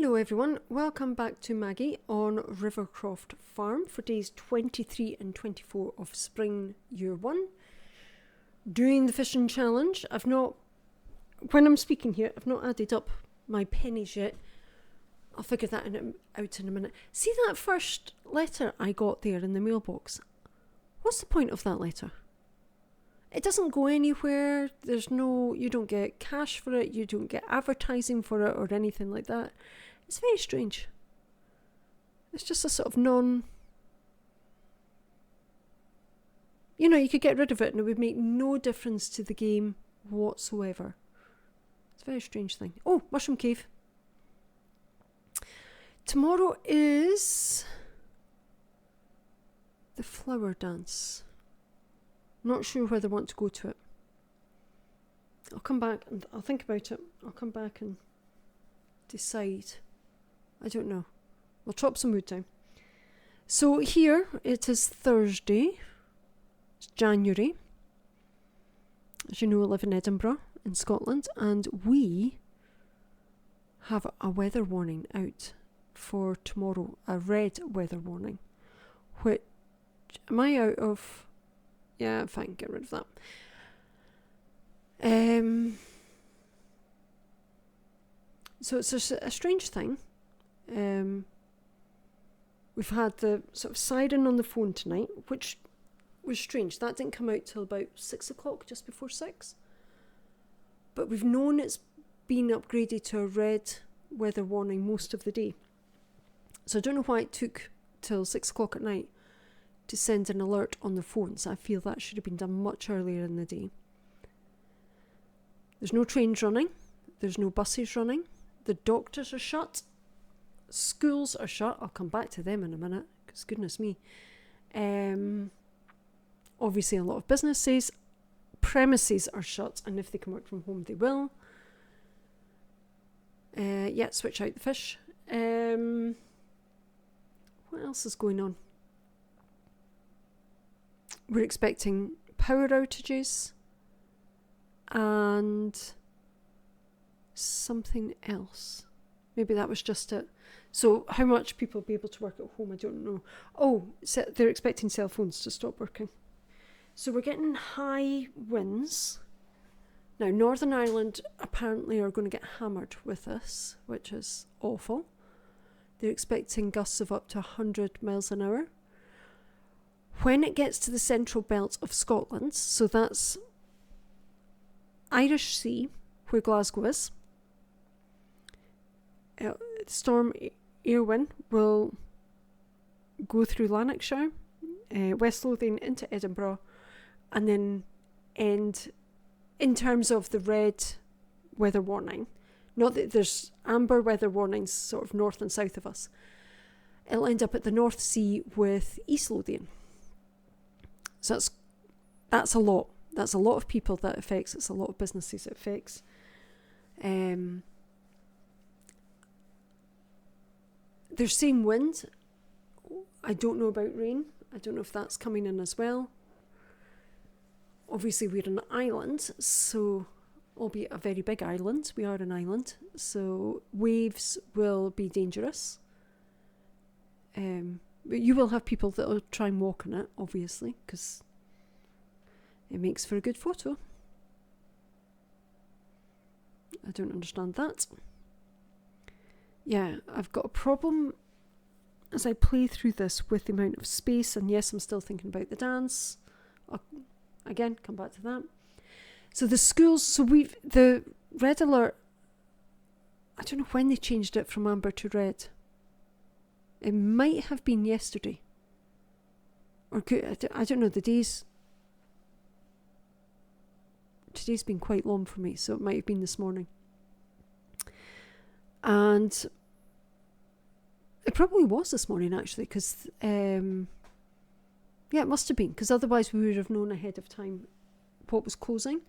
Hello everyone, welcome back to Maggie on Rivercroft Farm for days 23 and 24 of spring year 1. Doing the fishing challenge. When I'm speaking here, I've not added up my pennies yet. I'll figure that out in a minute. See that first letter I got there in the mailbox? What's the point of that letter? It doesn't go anywhere. You don't get cash for it. You don't get advertising for it or anything like that. It's very strange. It's just a sort of you could get rid of it and it would make no difference to the game whatsoever. It's a very strange thing. Oh, Mushroom Cave. Tomorrow is the flower dance. Not sure whether I want to go to it. I'll come back and I'll think about it. I'll come back and decide. I don't know. We'll chop some wood down. So here it is Thursday. It's January. As you know, I live in Edinburgh in Scotland and we have a weather warning out for tomorrow. A red weather warning. Which, am I out of... Yeah, fine, get rid of that. So it's a strange thing. We've had the sort of siren on the phone tonight, which was strange. That didn't come out till about 6 o'clock, just before 6. But we've known it's been upgraded to a red weather warning most of the day. So I don't know why it took till 6 o'clock at night to send an alert on the phones. I feel that should have been done much earlier in the day. There's no trains running. There's no buses running. The doctors are shut. Schools are shut. I'll come back to them in a minute, because goodness me. Obviously a lot of businesses, premises are shut, and if they can work from home they will. Switch out the fish. What else is going on? We're expecting power outages and something else. Maybe that was just it. So how much people will be able to work at home, I don't know. Oh, they're expecting cell phones to stop working. So we're getting high winds. Now, Northern Ireland apparently are going to get hammered with this, which is awful. They're expecting gusts of up to 100 miles an hour. When it gets to the central belt of Scotland, so that's Irish Sea, where Glasgow is, Storm Eowyn will go through Lanarkshire, West Lothian into Edinburgh, and then end in terms of the red weather warning. Not that there's amber weather warnings sort of north and south of us. It'll end up at the North Sea with East Lothian. So that's a lot. That's a lot of people that affects. It's a lot of businesses it affects. There's same wind. I don't know about rain. I don't know if that's coming in as well. Obviously we're an island, so albeit a very big island, we are an island, so waves will be dangerous. But you will have people that will try and walk on it, obviously, because it makes for a good photo. I don't understand that. Yeah, I've got a problem as I play through this with the amount of space, and yes, I'm still thinking about the dance. I'll, again, come back to that. So the schools, the red alert, I don't know when they changed it from amber to red. It might have been yesterday. Or I don't know, today's been quite long for me, so it might have been this morning. And it probably was this morning, actually, because, it must have been, because otherwise we would have known ahead of time what was closing.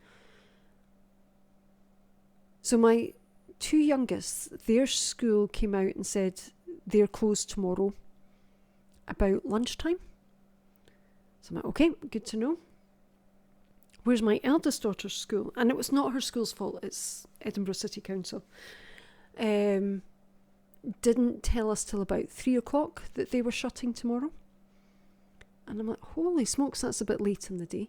So my two youngest, their school came out and said they're closed tomorrow about lunchtime. So I'm like, okay, good to know. Where's my eldest daughter's school? And it was not her school's fault, it's Edinburgh City Council. didn't tell us till about 3 o'clock that they were shutting tomorrow. And I'm like, holy smokes, that's a bit late in the day.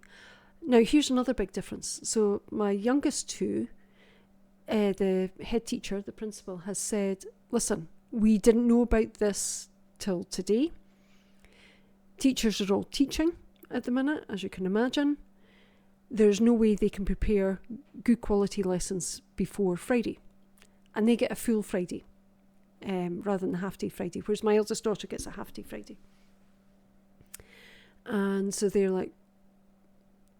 Now, here's another big difference. So my youngest two, the head teacher, the principal, has said, listen, we didn't know about this till today. Teachers are all teaching at the minute, as you can imagine. There's no way they can prepare good quality lessons before Friday. And they get a full Friday rather than a half-day Friday, whereas my eldest daughter gets a half-day Friday. And so they're like,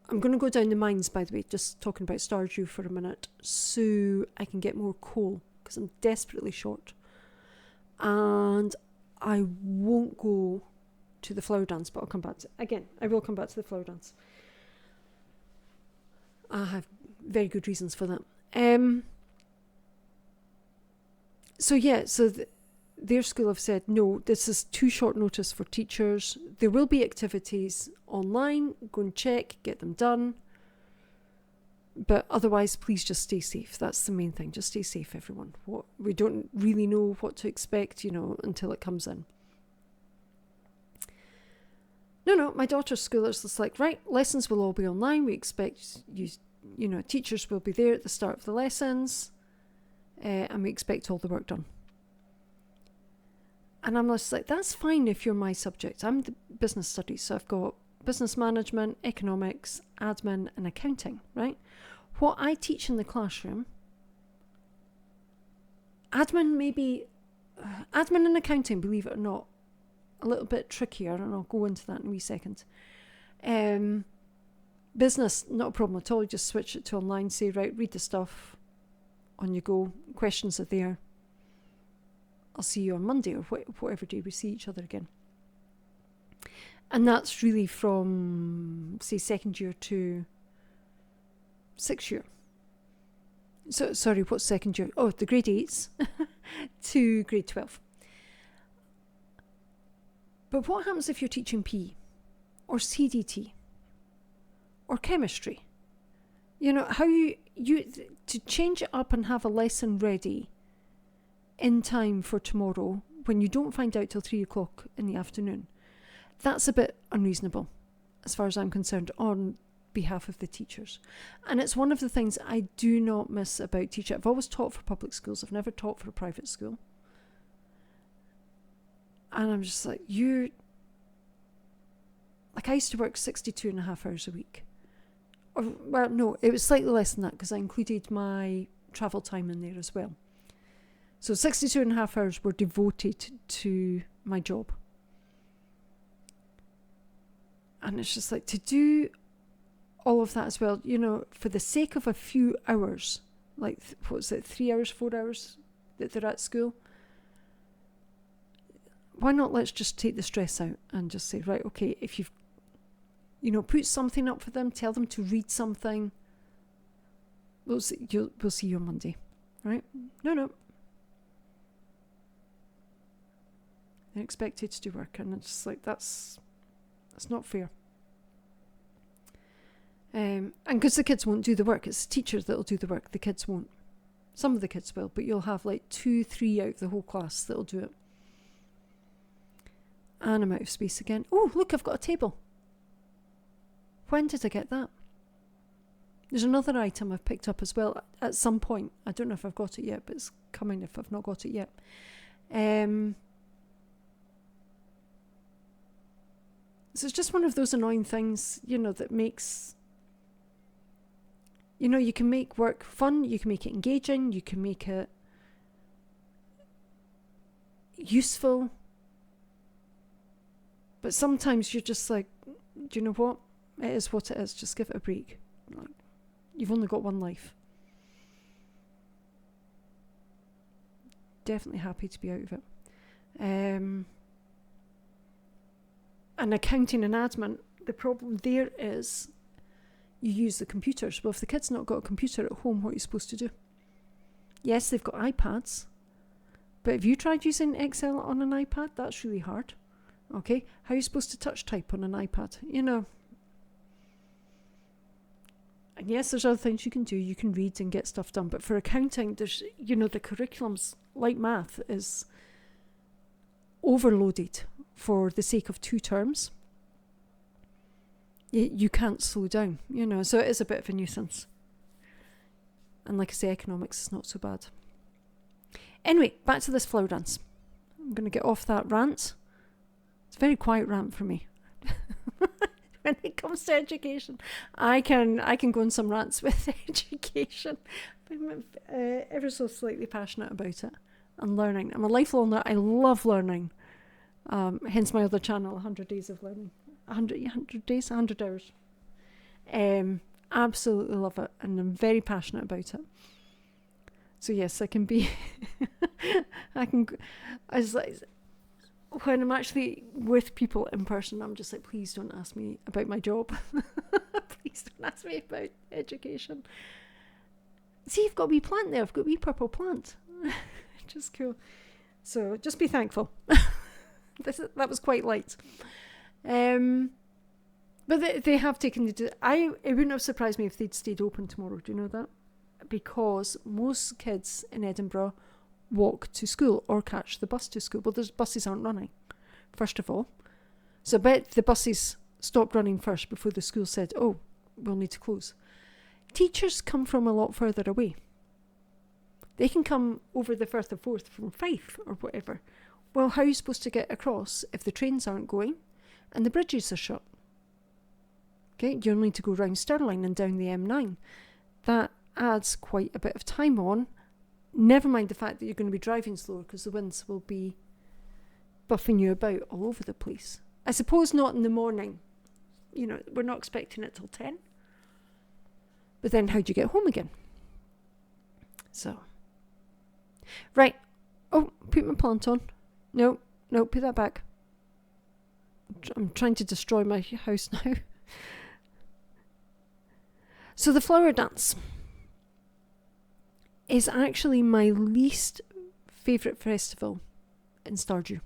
I'm going to go down the mines, by the way, just talking about Stardew for a minute, so I can get more coal, because I'm desperately short. And I won't go to the flower dance, but I'll come back to it. Again, I will come back to the flower dance. I have very good reasons for that. Their school have said, no, this is too short notice for teachers. There will be activities online. Go and check, get them done. But otherwise, please just stay safe. That's the main thing. Just stay safe, everyone. We don't really know what to expect, until it comes in. No, my daughter's school is just like, right, lessons will all be online. We expect teachers will be there at the start of the lessons. And we expect all the work done. And I'm just like, that's fine if you're my subject. I'm the business studies, so I've got business management, economics, admin, and accounting, right? What I teach in the classroom, admin and accounting, believe it or not, a little bit trickier, and I'll go into that in a wee second. Business, not a problem at all. You just switch it to online, say, right, read the stuff, on you go. Questions are there. I'll see you on Monday or whatever day we see each other again. And that's really from, say, second year to 6th year. So, sorry, what's second year? Oh, the grade 8s to grade 12. But what happens if you're teaching PE or CDT or chemistry? How you to change it up and have a lesson ready in time for tomorrow when you don't find out till 3 o'clock in the afternoon. That's a bit unreasonable as far as I'm concerned on behalf of the teachers. And it's one of the things I do not miss about teaching. I've always taught for public schools. I've never taught for a private school. And I'm just like, I used to work 62.5 hours a week. Well, no, it was slightly less than that because I included my travel time in there as well. So 62.5 hours were devoted to my job. And it's just like, to do all of that as well, for the sake of a few hours, like, 3 hours, 4 hours that they're at school, why not let's just take the stress out and just say, right, okay, if you've, put something up for them, tell them to read something, we'll see you on Monday, right? No. They're expected to do work, and it's just like, that's not fair. And because the kids won't do the work, it's the teachers that'll do the work, the kids won't. Some of the kids will, but you'll have like 2-3 out of the whole class that'll do it. And I'm out of space again. Oh, look, I've got a table. When did I get that? There's another item I've picked up as well at some point. I don't know if I've got it yet, but it's coming if I've not got it yet. So it's just one of those annoying things, that makes, you can make work fun, you can make it engaging, you can make it useful. But sometimes you're just like, do you know what? It is what it is. Just give it a break. Like, you've only got one life. Definitely happy to be out of it. And accounting and admin, the problem there is you use the computers. Well, if the kid's not got a computer at home, what are you supposed to do? Yes, they've got iPads, but have you tried using Excel on an iPad? That's really hard. Okay, how are you supposed to touch type on an iPad? And yes, there's other things you can do. You can read and get stuff done. But for accounting, there's, the curriculums, like math, is overloaded for the sake of 2 terms, you can't slow down, so it is a bit of a nuisance. And like I say, economics is not so bad. Anyway, back to this flower dance. I'm going to get off that rant. It's a very quiet rant for me. When it comes to education, I can go on some rants with education. I'm ever so slightly passionate about it and learning. I'm a lifelong learner. I love learning. Hence my other channel, 100 Days of Learning. 100 days, 100 hours. Absolutely love it, and I'm very passionate about it. So yes, I can be. When I'm actually with people in person, I'm just like, please don't ask me about my job. Please don't ask me about education. See, you've got a wee plant there. I've got a wee purple plant. Just cool. So just be thankful. That was quite light. But they have taken it wouldn't have surprised me if they'd stayed open tomorrow. Do you know that? Because most kids in Edinburgh walk to school or catch the bus to school. Well, those buses aren't running, first of all. So I bet the buses stopped running first before the school said, oh, we'll need to close. Teachers come from a lot further away. They can come over the Firth of Forth from Fife or whatever. Well, how are you supposed to get across if the trains aren't going and the bridges are shut? Okay, you'll need to go round Stirling and down the M9. That adds quite a bit of time on. Never mind the fact that you're going to be driving slower because the winds will be buffing you about all over the place. I suppose not in the morning. We're not expecting it till 10. But then how do you get home again? So. Right. Oh, put my plant on. No, put that back. I'm trying to destroy my house now. So the flower dance is actually my least favourite festival in Stardew.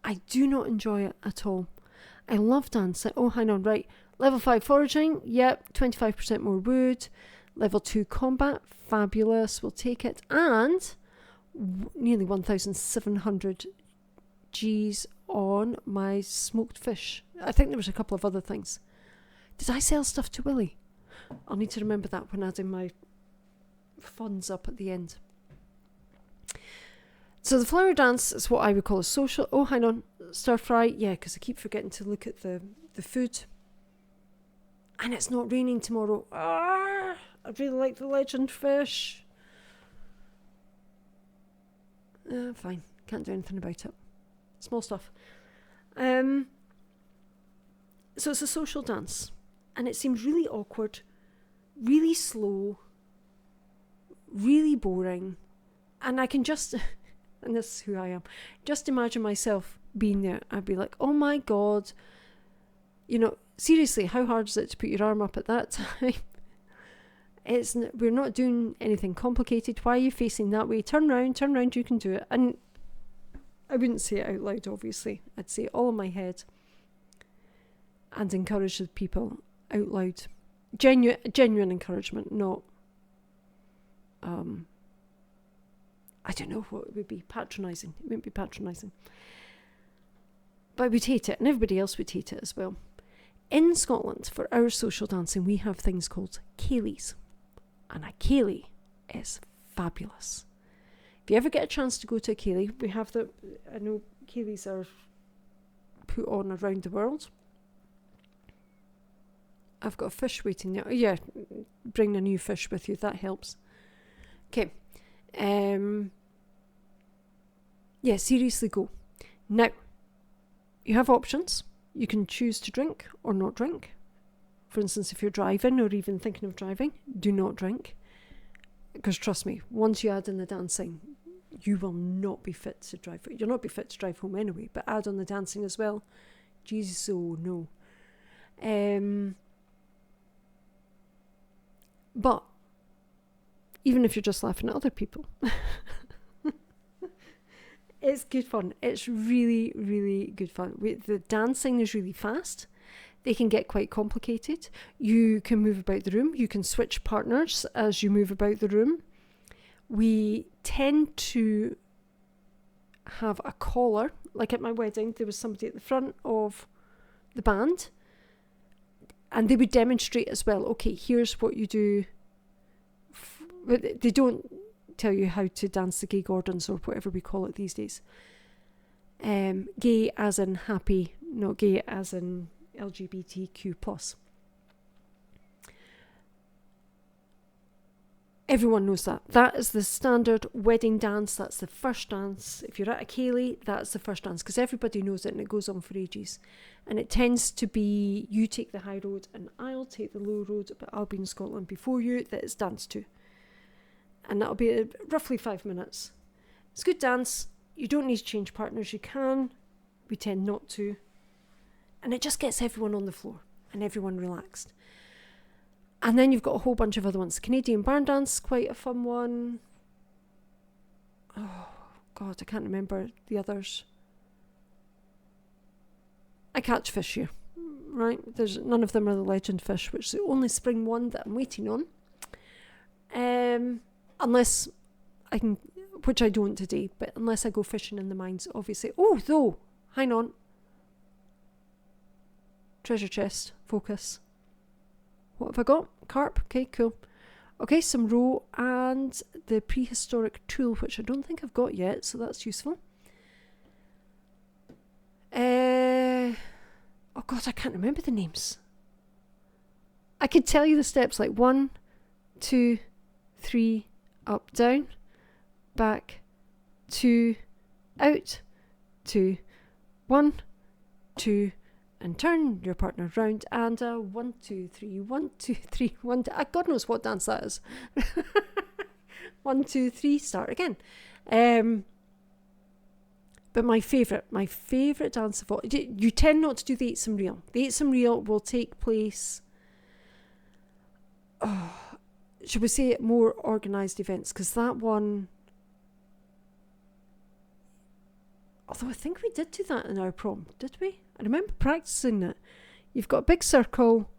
I do not enjoy it at all. I love dancing. Oh, hang on, right. Level 5 foraging, yep, 25% more wood. Level 2 combat, fabulous, we'll take it. And nearly 1,700 Gs on my smoked fish. I think there was a couple of other things. Did I sell stuff to Willie? I'll need to remember that when adding my funds up at the end. So the flower dance is what I would call a social. Oh, hang on, stir fry. Yeah, because I keep forgetting to look at the food. And it's not raining tomorrow. I really like the legend fish. Fine, can't do anything about it. Small stuff. So it's a social dance, and it seems really awkward, really slow, really boring, and I can just, and this is who I am, just imagine myself being there. I'd be like, oh my God, seriously, how hard is it to put your arm up at that time? We're not doing anything complicated. Why are you facing that way? Turn round, you can do it. And I wouldn't say it out loud, obviously. I'd say it all in my head and encourage the people out loud. Genuine encouragement, not I don't know what it would be. Patronising. It wouldn't be patronising. But I would hate it, and everybody else would hate it as well. In Scotland, for our social dancing, we have things called ceilidhs. And a ceilidh is fabulous. If you ever get a chance to go to a ceilidh, we have I know ceilidhs are put on around the world. I've got a fish waiting there. Oh, yeah, bring a new fish with you. That helps. Okay. Yeah, seriously go. Now, you have options. You can choose to drink or not drink. For instance, if you're driving or even thinking of driving, do not drink. Because trust me, once you add in the dancing, you will not be fit to drive. You'll not be fit to drive home anyway, but add on the dancing as well. Jesus, oh no. But even if you're just laughing at other people, it's good fun. It's really, really good fun. The dancing is really fast. They can get quite complicated. You can move about the room. You can switch partners as you move about the room. We tend to have a caller. Like at my wedding, there was somebody at the front of the band, and they would demonstrate as well. Okay, here's what you do. But they don't tell you how to dance the gay Gordons or whatever we call it these days. Gay as in happy, not gay as in LGBTQ+. Everyone knows that. That is the standard wedding dance. That's the first dance. If you're at a Ceilidh, that's the first dance because everybody knows it and it goes on for ages. And it tends to be you take the high road and I'll take the low road, but I'll be in Scotland before you that it's danced to. And that'll be roughly 5 minutes. It's a good dance. You don't need to change partners. You can. We tend not to. And it just gets everyone on the floor and everyone relaxed. And then you've got a whole bunch of other ones. Canadian barn dance, quite a fun one. Oh, God, I can't remember the others. I catch fish here, right? None of them are the legend fish, which is the only spring one that I'm waiting on. Unless I can, which I don't today, but unless I go fishing in the mines, obviously. Oh, though, hang on. Treasure chest, focus. What have I got? Carp. Okay, cool. Okay, some roe and the prehistoric tool, which I don't think I've got yet, so that's useful. Oh God, I can't remember the names. I could tell you the steps like 1, 2, 3, up, down, back, 2, out, 2, 1, 2, and turn your partner round, and 1, 2, 3, 1, 2, 3, 1, 2, God knows what dance that is. 1, 2, 3, start again. But my favourite dance of all, you tend not to do the 8 some reel. The 8 some reel will take place, should we say, at more organised events, because that one, although I think we did do that in our prom, did we? I remember practising it. You've got a big circle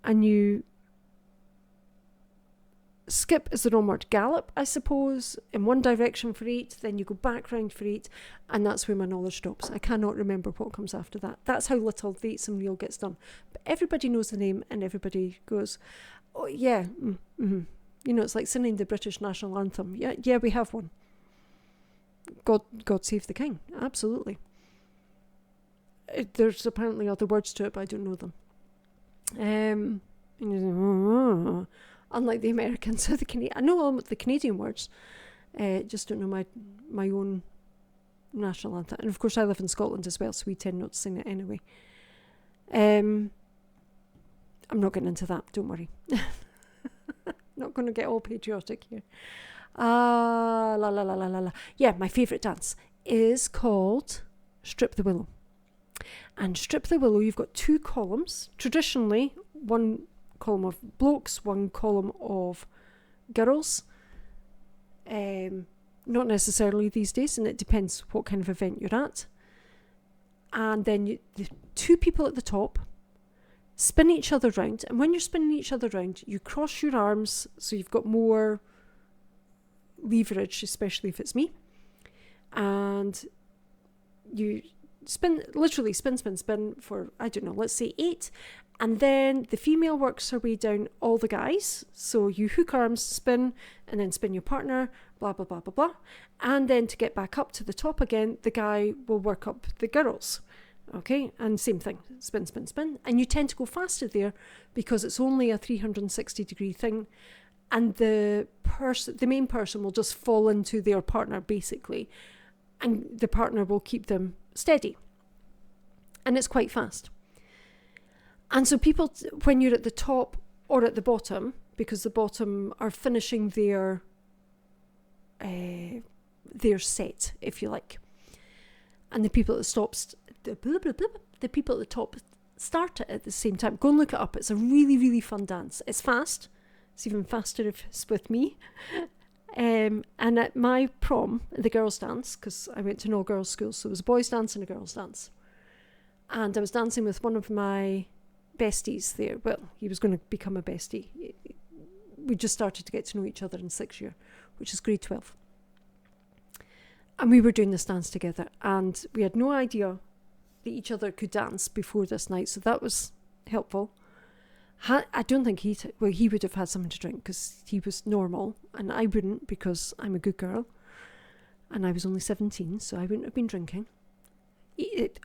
and you skip is the wrong word, gallop, I suppose, in one direction for 8, then you go back round for 8, and that's where my knowledge stops. I cannot remember what comes after that. That's how little the 8 some reel gets done. But everybody knows the name and everybody goes, oh yeah, mm-hmm. You know, it's like singing the British national anthem. Yeah, we have one. God save the king. Absolutely. There's apparently other words to it, but I don't know them. Unlike the Americans or the Canadians. I know all the Canadian words. Just don't know my own national anthem. And of course I live in Scotland as well, so we tend not to sing it anyway. I'm not getting into that, don't worry. Not going to get all patriotic here. Yeah, my favourite dance is called Strip the Willow. And Strip the Willow, you've got 2 columns. Traditionally, 1 column of blokes, 1 column of girls. Not necessarily these days, and it depends what kind of event you're at. And then the 2 people at the top spin each other round, and when you're spinning each other round, you cross your arms, so you've got more leverage, especially if it's me, and you spin for, I don't know, let's say 8, and then the female works her way down all the guys, so you hook arms, spin, and then spin your partner, blah blah blah blah blah, and then to get back up to the top again, the guy will work up the girls. Okay, and same thing, spin, spin, spin. And you tend to go faster there because it's only a 360 degree thing. And the main person will just fall into their partner basically. And the partner will keep them steady. And it's quite fast. And so people, when you're at the top or at the bottom, because the bottom are finishing their set, if you like. And the people at the people at the top start it at the same time. Go and look it up. It's a really, really fun dance. It's fast. It's even faster if it's with me. And at my prom, the girls' dance, because I went to an all-girls school, so it was a boys' dance and a girls' dance. And I was dancing with one of my besties there. Well, he was going to become a bestie. We just started to get to know each other in 6th year, which is grade 12. And we were doing this dance together, and we had no idea that each other could dance before this night, so that was helpful. I don't think he would have had something to drink because he was normal, and I wouldn't because I'm a good girl, and I was only 17, so I wouldn't have been drinking.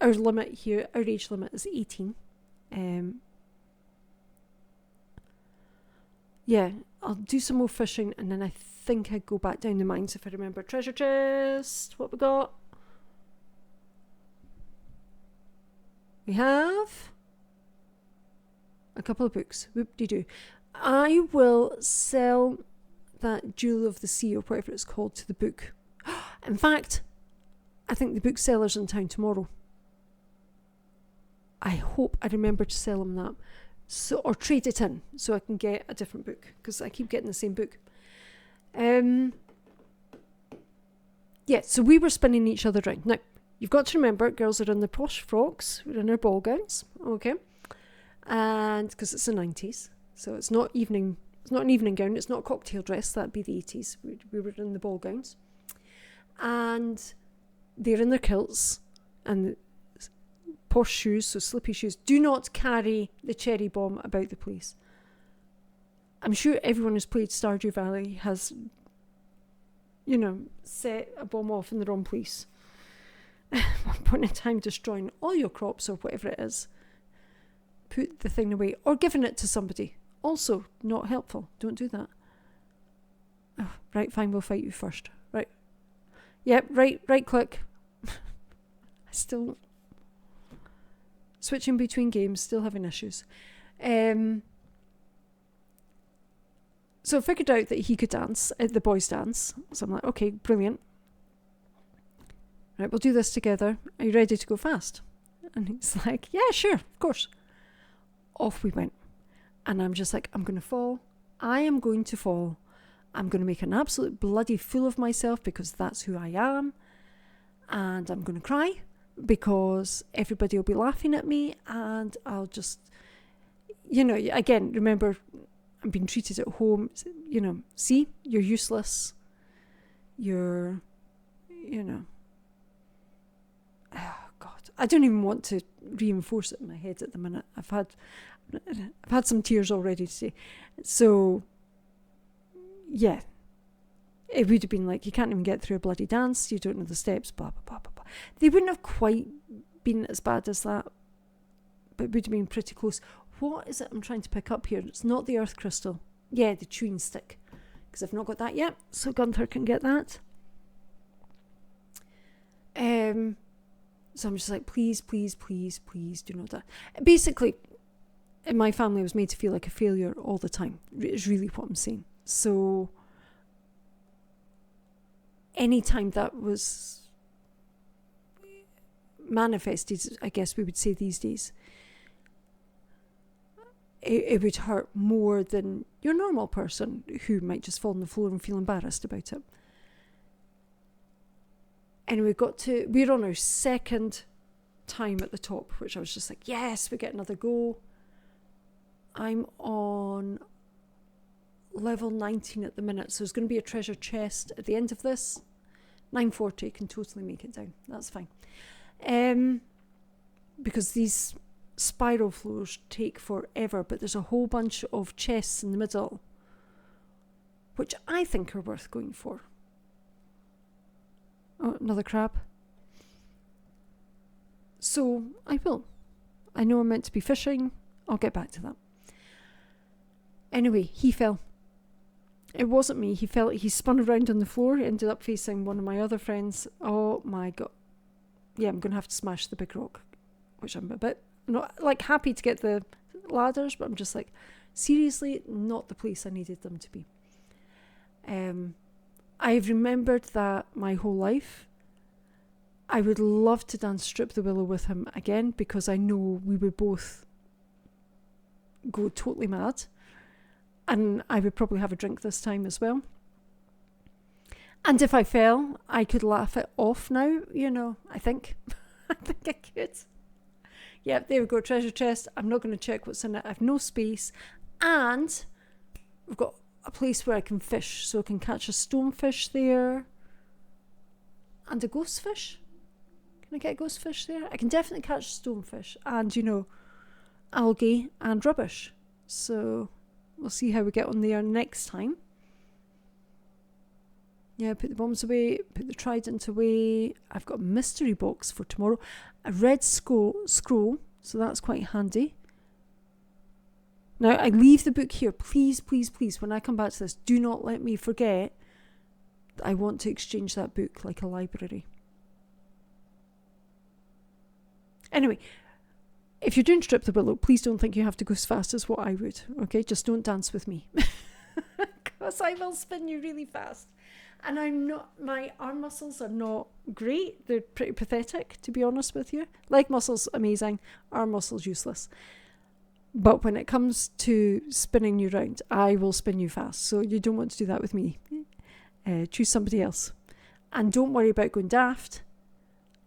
Our age limit is 18. Yeah, I'll do some more fishing, and then I think I'd go back down the mines if I remember. Treasure chest, what we got? We have a couple of books. Whoop-de-doo. I will sell that Jewel of the Sea or whatever it's called to the book. In fact, I think the bookseller's in town tomorrow. I hope I remember to sell him that. Or trade it in so I can get a different book because I keep getting the same book. Yeah, so we were spinning each other round. Now, you've got to remember, girls are in their posh frocks, we're in our ball gowns, okay? And because it's the 90s, so it's not an evening gown, it's not a cocktail dress, that'd be the 80s. We were in the ball gowns. And they're in their kilts and posh shoes, so slippy shoes. Do not carry the cherry bomb about the place. I'm sure everyone who's played Stardew Valley has, set a bomb off in the wrong place. At one point in time, destroying all your crops or whatever it is. Put the thing away or giving it to somebody. Also, not helpful. Don't do that. Oh, right, fine, we'll fight you first. Right. Yep, right click. Still switching between games, still having issues. So I figured out that he could dance, the boys dance. So I'm like, okay, brilliant. Right, we'll do this together. Are you ready to go fast? And he's like, yeah, sure, of course. Off we went. And I'm just like, I'm going to fall. I am going to fall. I'm going to make an absolute bloody fool of myself because that's who I am. And I'm going to cry because everybody will be laughing at me and I'll just, again, remember, I'm being treated at home, see, you're useless. Oh God, I don't even want to reinforce it in my head at the minute. I've had some tears already today. So, yeah, it would have been like, you can't even get through a bloody dance, you don't know the steps, blah, blah, blah, blah, blah. They wouldn't have quite been as bad as that, but it would have been pretty close. What is it I'm trying to pick up here? It's not the earth crystal. Yeah, the chewing stick, because I've not got that yet, so Gunther can get that. So I'm just like, please, please, please, please do not die. Basically, in my family, I was made to feel like a failure all the time, is really what I'm saying. So anytime that was manifested, I guess we would say these days, it would hurt more than your normal person who might just fall on the floor and feel embarrassed about it. And we're on our second time at the top, which I was just like, yes, we get another go. I'm on level 19 at the minute, so there's going to be a treasure chest at the end of this. 940 can totally make it down. That's fine. Because these spiral floors take forever, but there's a whole bunch of chests in the middle, which I think are worth going for. Oh, another crab. So I will. I know I'm meant to be fishing. I'll get back to that. Anyway, he fell. It wasn't me. He fell. He spun around on the floor. Ended up facing one of my other friends. Oh my God. Yeah, I'm going to have to smash the big rock, which I'm a bit not like happy to get the ladders, but I'm just like, seriously, not the place I needed them to be. I've remembered that my whole life. I would love to dance Strip the Willow with him again because I know we would both go totally mad. And I would probably have a drink this time as well. And if I fell, I could laugh it off now, I think. I think I could. Yep, there we go, treasure chest. I'm not going to check what's in it. I have no space. And we've got a place where I can fish. So I can catch a stonefish there. and a ghost fish. Can I get a ghost fish there? I can definitely catch stonefish and, algae and rubbish. So we'll see how we get on there next time. Yeah, put the bombs away, put the trident away. I've got a mystery box for tomorrow. A red scroll, so that's quite handy. Now, I leave the book here. Please, please, please, when I come back to this, do not let me forget that I want to exchange that book like a library. Anyway, if you're doing Strip the Willow, please don't think you have to go as fast as what I would, okay? Just don't dance with me. Because I will spin you really fast. And my arm muscles are not great. They're pretty pathetic, to be honest with you. Leg muscles, amazing. Arm muscles, useless. But when it comes to spinning you round, I will spin you fast. So you don't want to do that with me. Choose somebody else. And don't worry about going daft.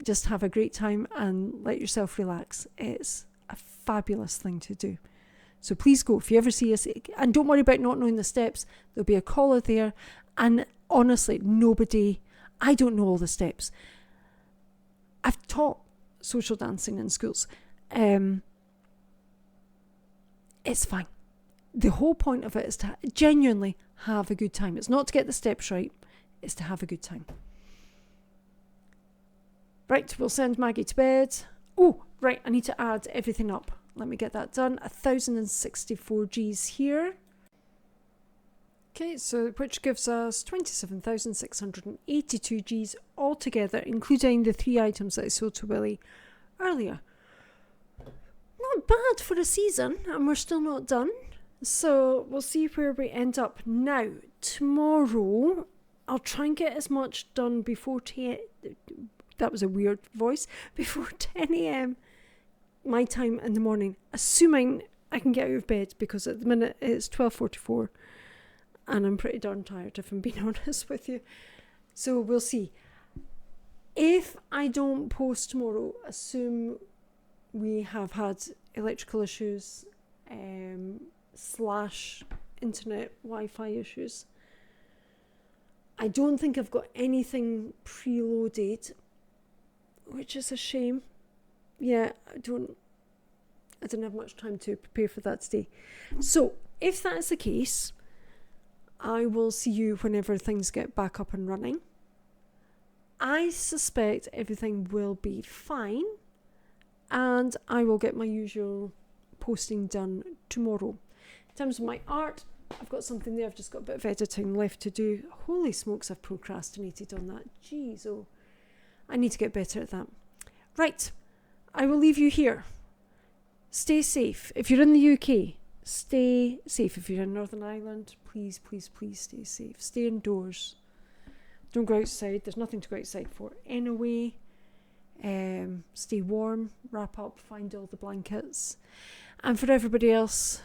Just have a great time and let yourself relax. It's a fabulous thing to do. So please go. If you ever see us, and don't worry about not knowing the steps. There'll be a collar there. And honestly, I don't know all the steps. I've taught social dancing in schools. It's fine. The whole point of it is to genuinely have a good time. It's not to get the steps right. It's to have a good time. Right, we'll send Maggie to bed. Oh, right, I need to add everything up. Let me get that done. 1,064 Gs here. Okay, so which gives us 27,682 Gs altogether, including the 3 items that I sold to Willie earlier. Not bad for a season, and we're still not done. So we'll see where we end up. Now, tomorrow, I'll try and get as much done before 10... That was a weird voice. Before 10 a.m. my time in the morning, assuming I can get out of bed, because at the minute it's 12:44 and I'm pretty darn tired, if I'm being honest with you. So we'll see. If I don't post tomorrow, assume we have had electrical issues / internet Wi-Fi issues. I don't think I've got anything preloaded, which is a shame. Yeah, I didn't have much time to prepare for that today. So if that is the case, I will see you whenever things get back up and running. I suspect everything will be fine, and I will get my usual posting done tomorrow. In terms of my art, I've got something there. I've just got a bit of editing left to do. Holy smokes, I've procrastinated on that. Jeez, oh. I need to get better at that. Right, I will leave you here. Stay safe. If you're in the UK, stay safe. If you're in Northern Ireland, please, please, please stay safe. Stay indoors. Don't go outside. There's nothing to go outside for anyway. Stay warm, wrap up, find all the blankets. And for everybody else,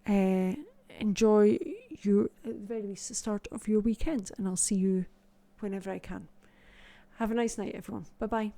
enjoy your, at the very least, the start of your weekend. And I'll see you whenever I can. Have a nice night, everyone. Bye-bye.